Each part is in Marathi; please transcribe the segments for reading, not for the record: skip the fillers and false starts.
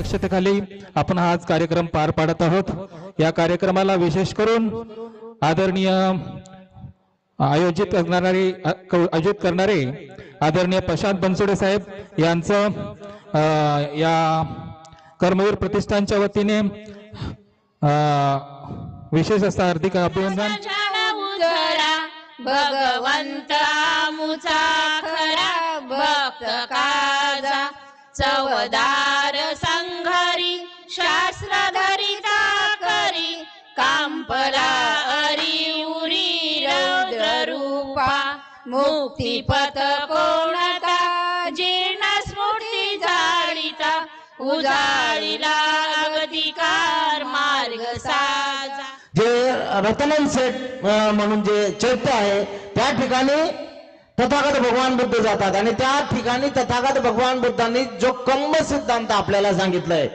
अध्यक्षतेखाली आपण आज कार्यक्रम पार पाडत आहोत। या कार्यक्रमाला विशेष करून आदरणीय आयोजित करणारे आदरणीय प्रशांत बनसोडे साहेब यांचं या कर्मवीर प्रतिष्ठानच्या वतीने विशेष असं हार्दिक अभिनंदन। भगवंत आमुचा खरा भक्त काजा चवदार संघरी शास्त्र धरिता करी कांपला अरी उरी रौद्र रूपा मुक्तिपथ कोणता जीर्ण स्मृती जाळीता उजाळीला अगतिकार मार्ग साजा। जे रतनन सेठ म्हणून जे चैत्य आहे त्या ठिकाणी तथागत भगवान बुद्ध जातात आणि त्या ठिकाणी तथागत भगवान बुद्धांनी जो कर्म सिद्धांत आपल्याला सांगितलाय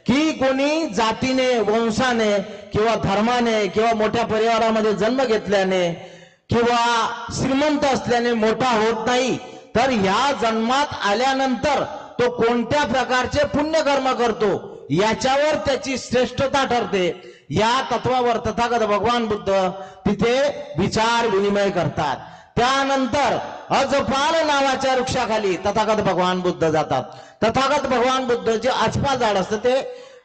की कोणी जातीने वंशाने किंवा धर्माने किंवा मोठ्या परिवारामध्ये जन्म घेतल्याने किंवा श्रीमंत असल्याने मोठा होत नाही, तर ह्या जन्मात आल्यानंतर तो कोणत्या प्रकारचे पुण्यकर्म करतो याच्यावर त्याची श्रेष्ठता ठरते। या तत्वावर तथागत भगवान बुद्ध तिथे विचार विनिमय करतात। त्यानंतर अजपाल नावाच्या वृक्षाखाली तथागत भगवान बुद्ध जातात। तथागत भगवान बुद्ध जे अजपाल झाड असतं ते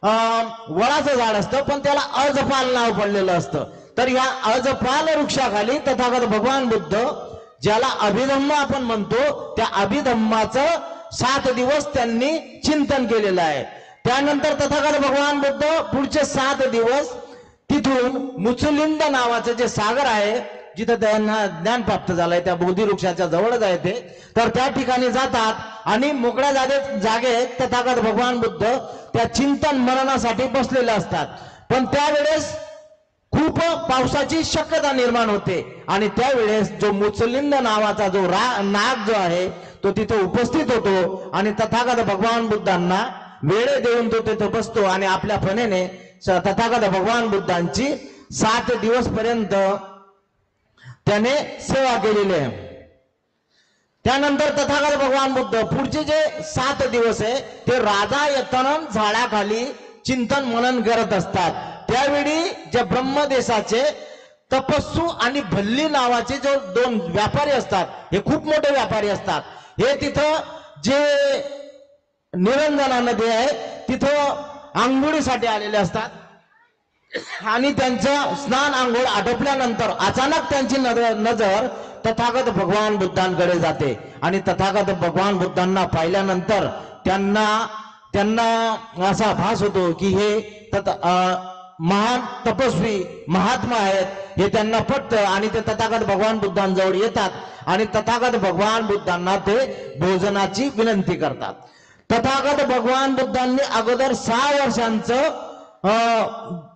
वडाचं झाड असतं, पण त्याला अजपाल नाव पडलेलं असतं। तर या अजपाल वृक्षाखाली तथागत भगवान बुद्ध, ज्याला अभिधम्म आपण म्हणतो, त्या अभिधम्माचं 7 दिवस त्यांनी चिंतन केलेलं आहे। त्यानंतर तथागत भगवान बुद्ध पुढचे 7 दिवस तिथून मुचलिंद नावाचं जे सागर आहे जिथं त्यांना ज्ञान प्राप्त झालंय त्या बोधी वृक्षाच्या जवळच आहे ते, तर त्या ठिकाणी जातात आणि मोकळ्या जागेत तथागत भगवान बुद्ध त्या चिंतन मननासाठी बसलेले असतात। पण त्यावेळेस खूप पावसाची शक्यता निर्माण होते आणि त्यावेळेस जो मुचलिंद नावाचा जो नाग जो आहे तो तिथे उपस्थित होतो आणि तथागत भगवान बुद्धांना वेळ देऊन तो तिथे बसतो आणि आपल्या फणेने तथागत भगवान बुद्धांची 7 दिवस पर्यंत त्याने सेवा केलेली आहे। त्यानंतर तथागत भगवान बुद्ध पुढचे जे 7 दिवस आहे ते राजा यतनम झाडाखाली चिंतन मनन करत असतात। त्यावेळी जे ब्रह्मदेशाचे तपस्सू आणि भल्ली नावाचे जो 2 व्यापारी असतात, हे खूप मोठे व्यापारी असतात, हे तिथं जे निरंजना नदी आहे तिथं आंघोळीसाठी आलेले असतात आणि त्यांचं स्नान आंघोळ आटोपल्यानंतर अचानक त्यांची नजर तथागत भगवान बुद्धांकडे जाते आणि तथागत भगवान बुद्धांना पाहिल्यानंतर त्यांना असा भास होतो की हे महान तपस्वी महात्मा आहेत हे त्यांना पटतं आणि ते तथागत भगवान बुद्धांजवळ येतात आणि तथागत भगवान बुद्धांना ते भोजनाची विनंती करतात। तथागत भगवान बुद्धांनी अगोदर 6 वर्षांचं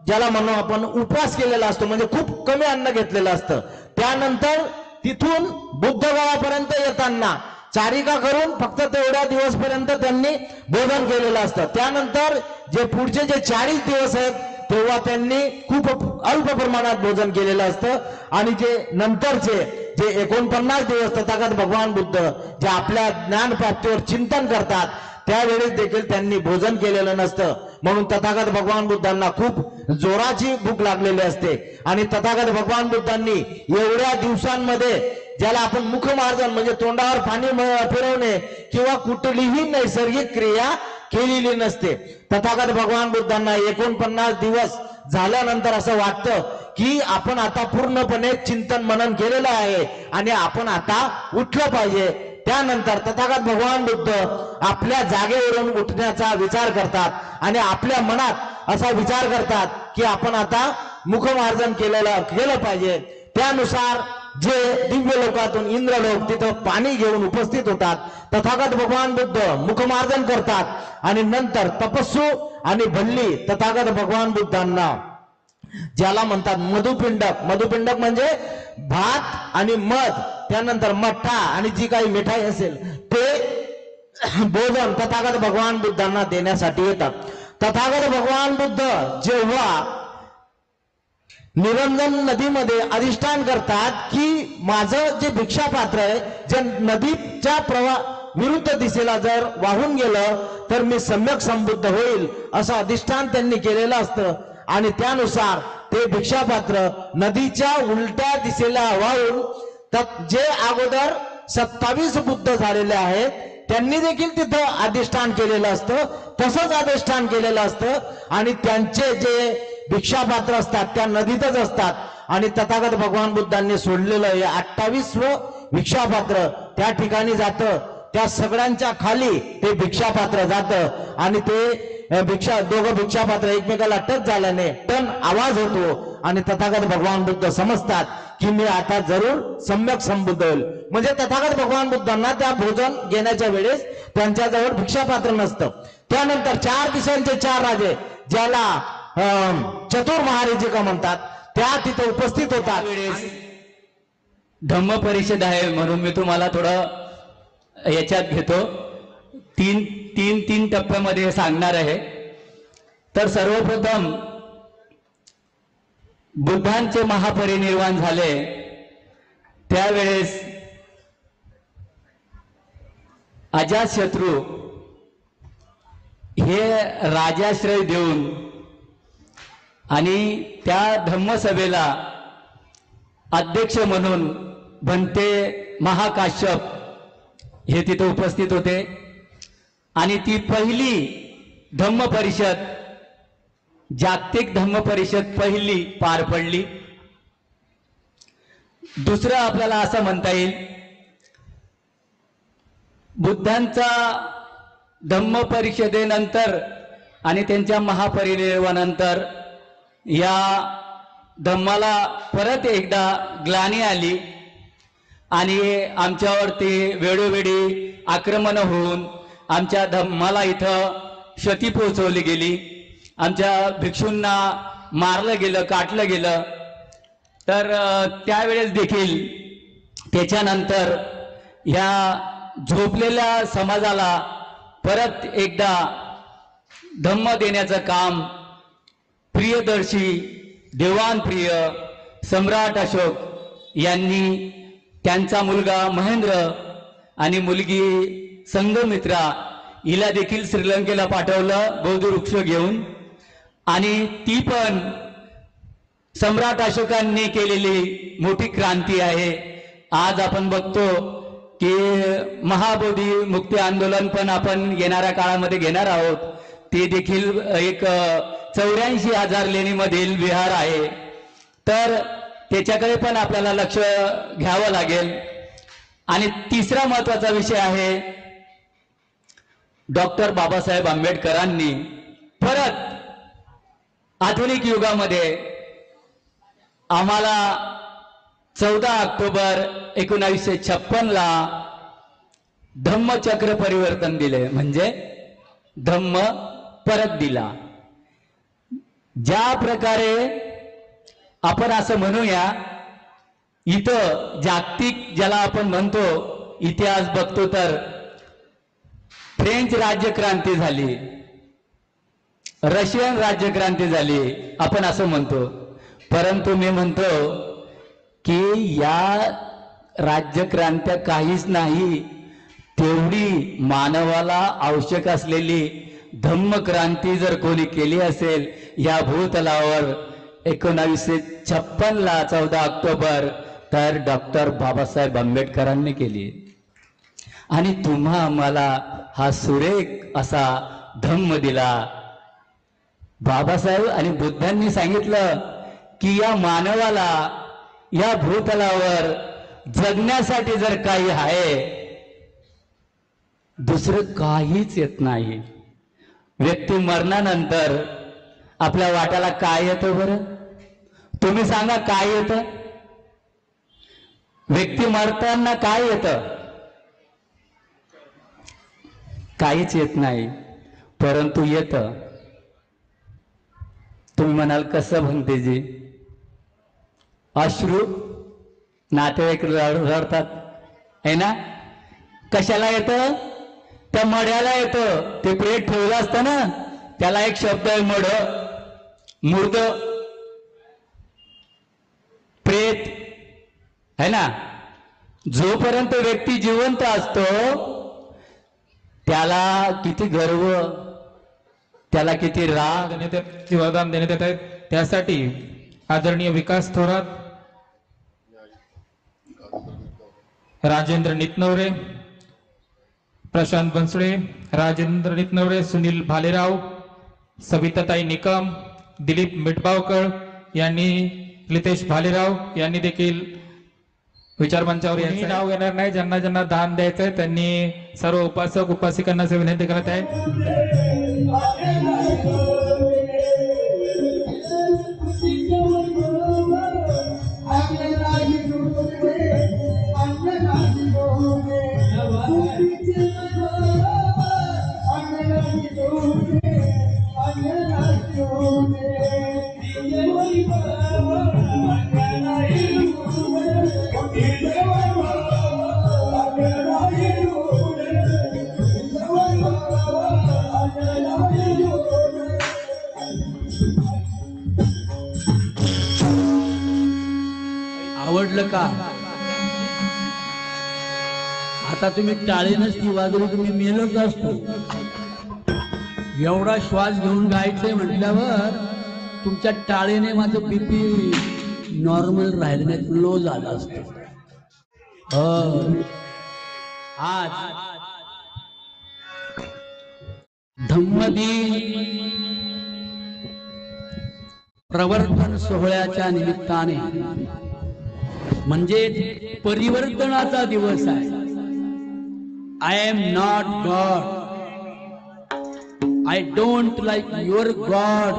ज्याला म्हणू आपण उपवास केलेला असतो, म्हणजे खूप कमी अन्न घेतलेलं असतं। त्यानंतर तिथून बुद्धगयापर्यंत येताना चारिका करून फक्त तेवढ्या दिवसपर्यंत त्यांनी भोजन केलेलं असतं। त्यानंतर जे पुढचे जे 40 दिवस आहेत तेव्हा त्यांनी खूप अल्प प्रमाणात भोजन केलेलं असतं आणि जे नंतरचे जे 49 दिवस तथागत भगवान बुद्ध जे आपल्या ज्ञान प्राप्तीवर चिंतन करतात त्यावेळेस देखील त्यांनी भोजन केलेलं नसतं। म्हणून तथागत भगवान बुद्धांना खूप जोराची भूक लागलेली असते आणि तथागत भगवान बुद्धांनी एवढ्या दिवसांमध्ये ज्याला आपण मुखमार्जन म्हणजे तोंडावर पाणी फिरवणे किंवा कुठलीही नैसर्गिक क्रिया केलेली नसते। तथागत भगवान बुद्धांना 49 दिवस झाल्यानंतर असं वाटतं की आपण आता पूर्णपणे चिंतन मनन केलेलं आहे आणि आपण आता उठलं पाहिजे। त्यानंतर तथागत भगवान बुद्ध आपल्या जागेवरून उठण्याचा विचार करतात आणि आपल्या मनात असा विचार करतात की आपण आता मुखमार्जन केलं पाहिजे। त्यानुसार जे दिव्य लोकातून इंद्रलोक तिथं पाणी घेऊन उपस्थित होतात, तथागत भगवान बुद्ध मुखमार्जन करतात आणि नंतर तपस्सू आणि भल्ली तथागत भगवान बुद्धांना ज्याला म्हणतात मधुपिंडक, मधुपिंडक म्हणजे भात आणि मध त्यानंतर मठ्ठा आणि जी काही मिठाई असेल ते भोजन तथागत भगवान बुद्धांना देण्यासाठी येतात। तथागत भगवान बुद्ध जेव्हा निरंजन नदीमध्ये अधिष्ठान करतात की माझं जे भिक्षा पात्र आहे जे नदीच्या विरुद्ध दिशेला जर वाहून गेलं तर मी सम्यक संबुद्ध होईल असं अधिष्ठान त्यांनी केलेलं असतं आणि त्यानुसार ते भिक्षापात्र नदीच्या उलट्या दिशेला वाहून जे अगोदर 27 बुद्ध झालेले आहेत त्यांनी देखील तिथं अधिष्ठान केलेलं असतं, तसंच अधिष्ठान केलेलं असतं आणि त्यांचे जे भिक्षापात्र असतात त्या नदीतच असतात आणि तथागत भगवान बुद्धांनी सोडलेलं हे 28वं भिक्षापात्र त्या ठिकाणी जातं. त्या सगळ्यांच्या खाली ते भिक्षापात्र जातं आणि ते दोघं भिक्षापात्र एकमेकाला टच झाल्याने टन आवाज होतो आणि तथागत भगवान बुद्ध समजतात की मी आता जरूर सम्यक संबुद्ध होईल. म्हणजे तथागत भगवान बुद्धांना त्या भोजन घेण्याच्या वेळेस त्यांच्याजवळ भिक्षापात्र नसतं. त्यानंतर 4 दिशांचे 4 राजे ज्याला चतुर महाराजिका म्हणतात त्या तिथे उपस्थित होतात. धम्म परिषद आहे म्हणून मी तुम्हाला थोडं याच्यात घेतो. तीन टप्प्यामध्ये सांगणार आहे. तर सर्वप्रथम बुद्धांचे महापरिनिर्वाण झाले त्यावेळेस अजातशत्रू हे राजाश्रय देऊन आणि त्या धम्मसभेला अध्यक्ष म्हणून भंते महाकाश्यप हे तिथे उपस्थित होते आणि ती पहिली धम्म परिषद, जागतिक धम्म परिषद पहिली पार पडली. दुसरं आपल्याला असं म्हणता येईल, बुद्धांचा धम्म परिषदेनंतर आणि त्यांच्या महापरिनिर्वाणानंतर या धम्माला परत एकदा ग्लानी आली आणि आमच्यावरती वेळोवेळी आक्रमण होऊन आमच्या धम्माला इथं क्षती पोहोचवली गेली. आमच्या भिक्षूंना मारलं गेलं, काटलं गेलं. तर त्यावेळेस देखील त्याच्यानंतर ह्या झोपलेल्या समाजाला परत एकदा धम्म देण्याचं काम प्रियदर्शी देवान प्रिय सम्राट अशोक यांनी त्यांचा मुलगा महेंद्र आणि मुलगी संघमित्रा हिला देखील श्रीलंकेला पाठवलं बौद्ध वृक्ष घेऊन. आणि ती पण सम्राट अशोकांनी केलेली मोठी क्रांती आहे. आज आपण बघतो की महाबोधी मुक्ती आंदोलन पण आपण येणाऱ्या काळामध्ये घेणार आहोत. ते देखील एक 84,000 लेणीमधील विहार आहे. तर त्याच्याकडे पण आपल्याला लक्ष घ्यावं लागेल. आणि तिसरा महत्वाचा विषय आहे, डॉक्टर बाबासाहेब आंबेडकरांनी परत आधुनिक युगामध्ये आम्हाला 14 ऑक्टोबर 1956 धम्मचक्र परिवर्तन दिले, म्हणजे धम्म परत दिला. ज्या प्रकारे आपण असं म्हणूया, इथं जागतिक ज्याला आपण म्हणतो इतिहास बघतो तर फ्रेंच राज्यक्रांती झाली, रशियन राज्यक्रांती झाली आपण असं म्हणतो. परंतु मी म्हणतो की या राज्यक्रांत्या काहीच नाही, तेवढी मानवाला आवश्यक असलेली धम्मक्रांती जर कोणी केली असेल या भूतलावर 1956 14 ऑक्टोबर तर डॉक्टर बाबासाहेब आंबेडकरांनी केली. आणि तुम्हा आम्हाला हा सुरेख असा धम्म दिला. बाबासाहेब आणि बुद्धांनी सांगितलं की या मानवाला या भूतलावर जगण्यासाठी जर काही आहे, दुसरं काहीच येत नाही. व्यक्ती मरणानंतर आपल्या वाट्याला काय येतं बरं? तुम्ही सांगा काय येतं? व्यक्ती मरताना काय येतं? काहीच येत नाही, परंतु येतं. तुम्ही म्हणाल कसं भंतेजी? अश्रू, नातेवाईक रडतात है ना? कशाला येतं? त्या मड्याला येतं. ते प्रेत ठेवलं असतं ना, त्याला एक शब्द आहे मड, मूर्ध प्रेत है ना. जोपर्यंत व्यक्ती जिवंत असतो त्याला किती गर्व, त्याला किती राग. वरदान देण्यात येत आहेत. त्यासाठी आदरणीय विकास थोरात, राजेंद्र नितनवरे, प्रशांत बनसोडे, राजेंद्र नितनवरे, सुनील भालेराव, सविताताई निकम, दिलीप मिटबावकर यांनी, लितेश भालेराव यांनी देखील विचारमंचावर यायचं नाव घेणार नाही. ज्यांना ज्यांना दान द्यायचंय त्यांनी सर्व उपासक उपासिकांना विनंती करत आहे. आवडलं का? आता तुम्ही टाळेनच ती वाजवली, तुम्ही मेलच असतो. एवढा श्वास घेऊन गायचंय म्हटल्यावर तुमच्या टाळेने माझं बीपी नॉर्मल राहिलं नाही, लो झालं असतं. आज धम्मदिन प्रवर्तन सोहळ्याच्या निमित्ताने म्हणजे परिवर्तनाचा दिवस आहे. I am not God, I don't like your God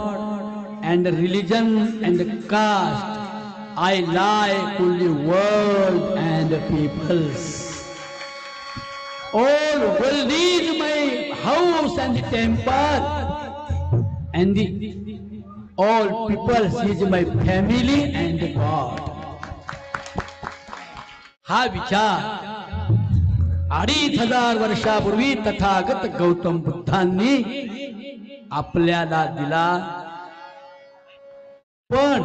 and religion and caste, I like only world and peoples. All world is my house and temple, and all people is my family and God. हा विचार 2500 वर्षापूर्वी तथागत गौतम बुद्धांनी आपल्याला दिला. पण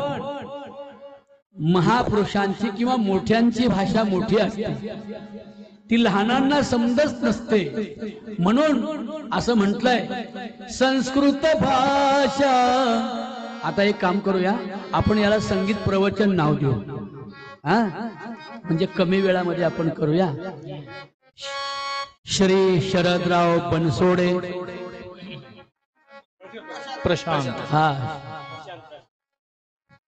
महापुरुषांची किंवा मोठ्यांची भाषा मोठी असते, ती लहानांना समजत नसते. म्हणून असं म्हटलंय संस्कृत भाषा. आता एक काम करूया, आपण याला संगीत प्रवचन नाव देऊ. म्हणजे कमी वेळामध्ये आपण करूया. श्री शरदराव बनसोडे, प्रशांत,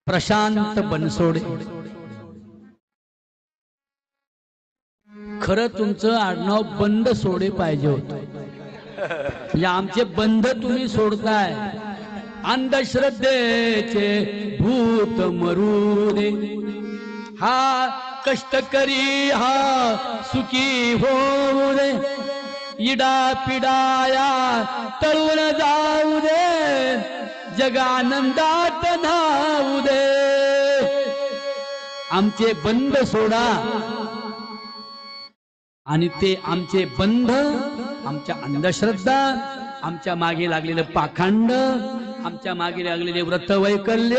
प्रशांत बनसोडे. खरं तुमचं आडनाव बंद सोडे पाहिजे होतं. म्हणजे आमचे बंध तुम्ही सोडताय. अंधश्रद्धेचे भूत मरू दे, हा कष्टकरी हा सुखी होऊ दे, इडा पिडाया तळून जाऊ दे, जगानंदात धावू दे. आमचे बंध सोडा. आणि ते आमचे बंध, आमच्या अंधश्रद्धा, आमच्या मागे लागलेलं पाखंड, आमच्या मागे लागलेले व्रतवैकल्य,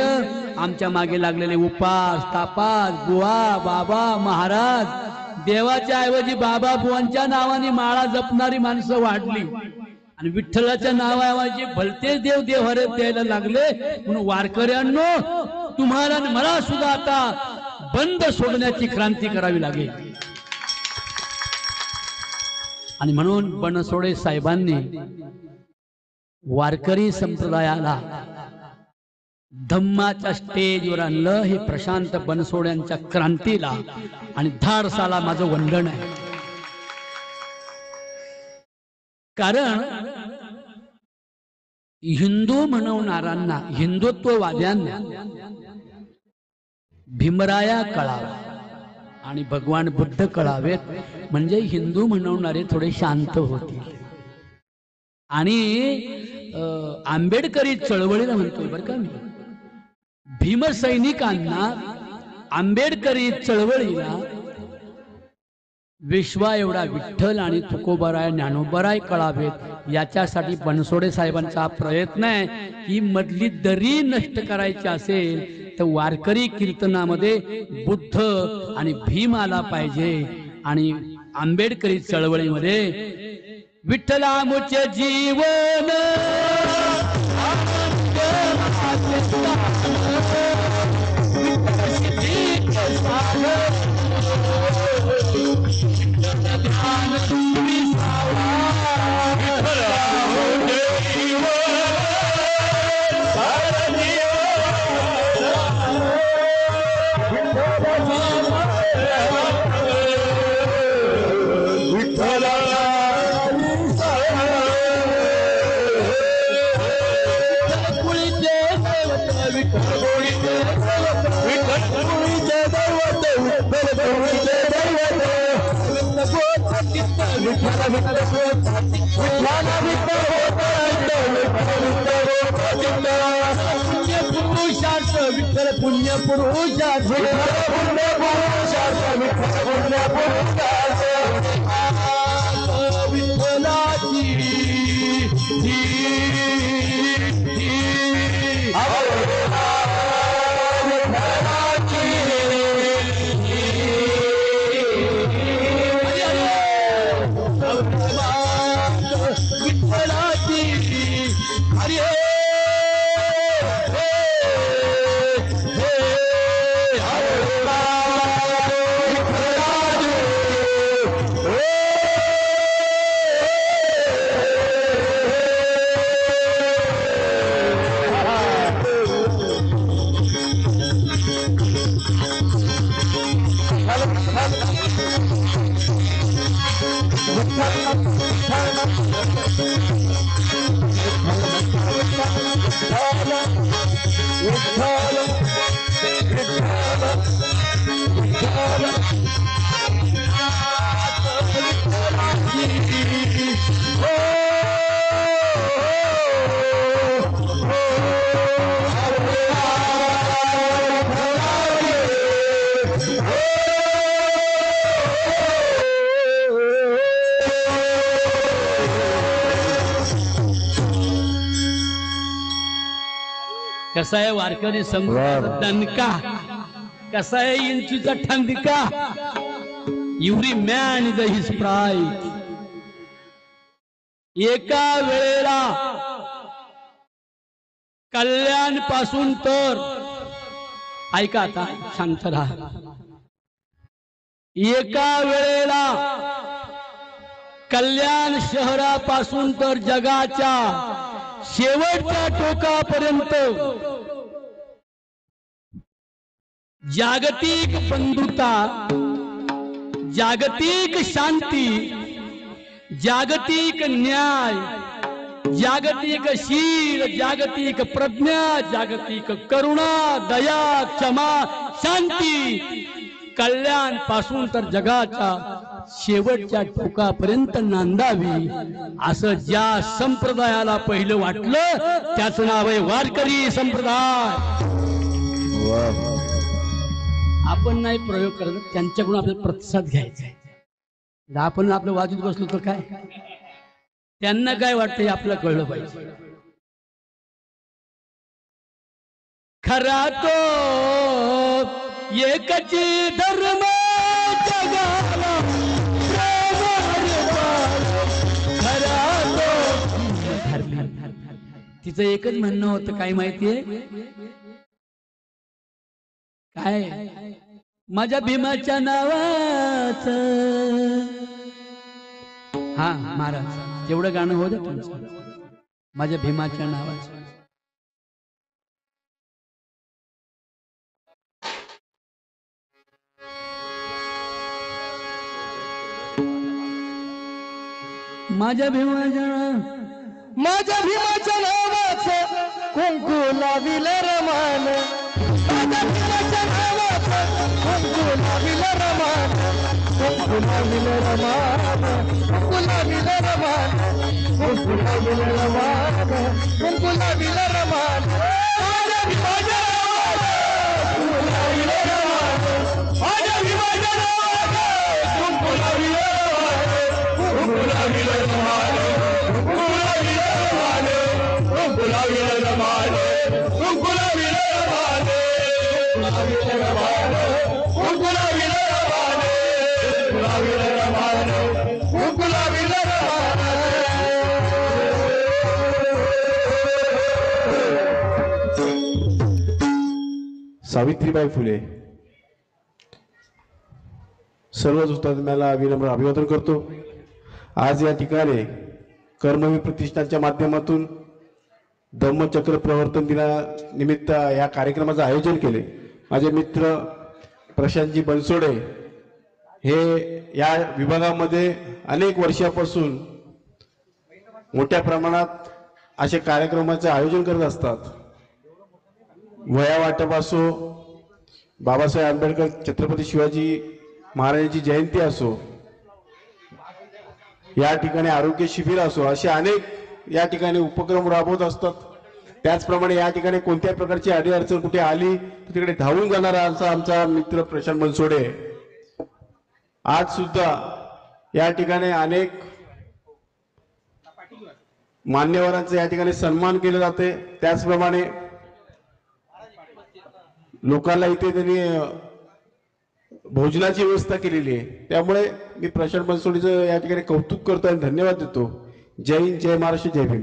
आमच्या मागे लागलेले उपास तापास, बुवा बाबा महाराज, देवाच्या ऐवजी बाबा बुवांच्या नावाने माळा जपणारी माणसं वाढली आणि विठ्ठलाच्या नावाऐवजी भलतेच देव देवहरे द्यायला लागले. म्हणून वारकऱ्यांनो, तुम्हाला आणि मला सुद्धा आता बंद सोडण्याची क्रांती करावी लागेल. आणि म्हणून बनसोडे साहेबांनी वारकरी संप्रदायाला धम्माच्या स्टेजवर आणलं. हे प्रशांत बनसोड्यांच्या क्रांतीला आणि धाडसाला माझं वंदन आहे. कारण हिंदू म्हणवणाऱ्यांना, हिंदुत्ववाद्यांना भीमराया कळावा आणि भगवान बुद्ध कळावेत, म्हणजे हिंदू म्हणवणारे थोडे शांत होतील. आणि आंबेडकरी चळवळीला म्हणतोय बरं का मी, भीमसैनिकांना आंबेडकरी चळवळीला विश्वा एवढा विठ्ठल आणि तुकोबाराय ज्ञानोबाराय कळावेत, याच्यासाठी बनसोडे साहेबांचा हा प्रयत्न आहे की मधली दरी नष्ट करायची असेल तर वारकरी कीर्तनामध्ये बुद्ध आणि भीम आला पाहिजे आणि आंबेडकरी चळवळीमध्ये विठ्ठलामुचे जीवन आनंद माझे स्थान, विठ्ठल सिद्धीचे साधन, विठ्ठल ध्यान तुम्ही सावा, विठ्ठलामुचे जीवन सारं विठ्ठल पुण्य पुरुषाच विठ्ठलाची कसा आहे वारकरी संप्रदायाचा दणका, कसा आहे इंचूचा ठणका. Every man is his pride. एका वेळेला कल्याण पासून तर ऐका आता शांत राहा. एका वेळेला कल्याण शहरापासून तर जगाच्या शेवटच्या टोकापर्यंत जागतिक बंधुता, जागतिक शांती, जागतिक न्याय, जागतिक शील, जागतिक प्रज्ञा, जागतिक करुणा, दया, क्षमा, शांती कल्याण पासून तर जगाच्या शेवटच्या टोकापर्यंत नांदावी असं ज्या संप्रदायाला पहिलं वाटलं त्याचं नाव आहे वारकरी संप्रदाय. आपण नाही प्रयोग करत, त्यांच्याकडून आपल्याला प्रतिसाद घ्यायचा आहे. आपण आपलं वाजत बसलो तर काय, त्यांना काय वाटतंय आपल्याला कळलं पाहिजे. खरा तो एकची धर्म जगाला खरा तो. तिचं एकच म्हणणं होतं काय माहितीये काय, माझ्या भीमाच्या नावाचं. हा महाराज एवढं गाणं होतं तुमचं, माझ्या भीमाच्या नावाचं. माझ्या भीमाच्या नावाचं कुंकू लाविल रमान, माझ्या भीमाच्या नावाचं कुंकू लाविल रमान, कुंकू लाविल रमान, कुंकू लाविल रमान, कुंकू लाविल रमान, कुंकू लाविल रमान. माझ्या भीमाच्या नावाचं कुंकू लाविल रमान, माझ्या भीमाच्या नावाचं कुंकू लाविल रमान, कुंकू लाविल रमान, कुंकू लाविल रमान, कुंकू लाविल रमान, कुंकू लाविल रमान, कुंकू लाविल रमान, कुंकू लाविल रमान, कुंकू लाविल रमान, कुंकू लाविल रमान. सावित्रीबाई फुले सर्वच हुतात्म्याला विनम्र अभिवादन करतो. आज या ठिकाणी कर्मवीर प्रतिष्ठानच्या माध्यमातून धम्मचक्र प्रवर्तन दिनानिमित्त या कार्यक्रमाचं आयोजन केले. माझे मित्र प्रशांतजी बनसोडे हे या विभागामध्ये अनेक वर्षापासून मोठ्या प्रमाणात असे कार्यक्रमाचे आयोजन करत असतात. वया वाटप असो, बाबासाहेब आंबेडकर छत्रपती शिवाजी महाराजांची जयंती असो, या ठिकाणी आरोग्य शिबिर असो, असे अनेक या ठिकाणी उपक्रम राबवत असतात. त्याचप्रमाणे या ठिकाणी कोणत्या प्रकारची अडीअडचण कुठे आली तर तिकडे धावून जाणारा असा आमचा मित्र प्रशांत बनसोडे आज सुद्धा या ठिकाणी अनेक मान्यवरांचा या ठिकाणी सन्मान केला जाते. त्याचप्रमाणे लोकांना इथे त्यांनी भोजनाची व्यवस्था केलेली आहे. त्यामुळे मी प्रशांत बनसोडेचं या ठिकाणी कौतुक करतो आणि धन्यवाद देतो. जय हिंद, जय महाराष्ट्र, जय भीम.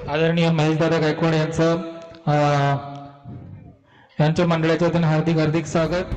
आदरणीय महेशदादा गायकवाड यांचं यांच्या मंडळाच्या वतीने हार्दिक स्वागत.